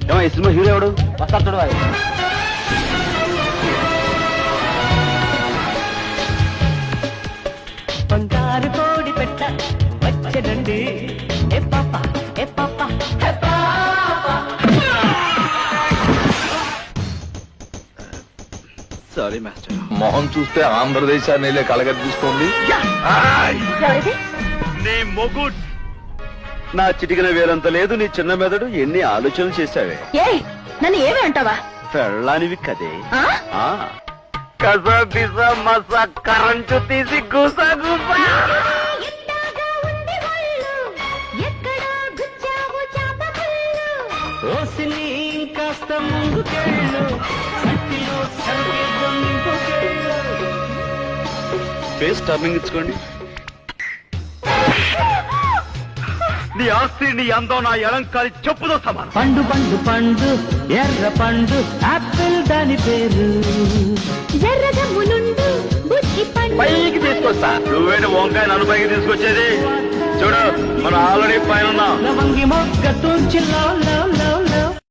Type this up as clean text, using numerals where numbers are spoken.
ఏమో ఈ cinema hero ఎవడు? వస్తాడు చూడు వాడు. బంగారు కోడి పెట్ట వచ్చనండి ఏ పాప ఏ పాప ఏ పాప. Sorry master. మొహం చూస్తే ఆంధ్రదేశాన్ని కలగనిపిస్తోంది. నీ మొగుడ్ నా చిటికిన వేరంత లేదు. నీ చిన్న మెదడు ఎన్ని ఆలోచనలు చేశావే. నన్ను ఏమి అంటావా? పెళ్ళానివి కదే. కస పిస మస కరంచు తీసి గుస గుస. ఓసిని కాస్త ముందుకెళ్ళు సంటిలో సరికి గొంతుకెళ్ళు. ఫేస్ టర్నింగ్ ఇచ్చుకోండి. నీ ఆస్తి నీ అందం నా ఎలంకారి చెప్పుతో సమానం. పండు పండు పండు ఎర్ర పండు ఆపిల్ దాని పేరు. ఎర్రదమ్మునుండు బుద్ధి పండు పైకి తీసుకొస్తా. నువ్వేంటి వంకాయ నన్ను పైకి తీసుకొచ్చేది? చూడు మనం ఆల్రెడీ పైన ఉన్నాం. లవంగి మొగ్గ తుంచి లో లో లో లో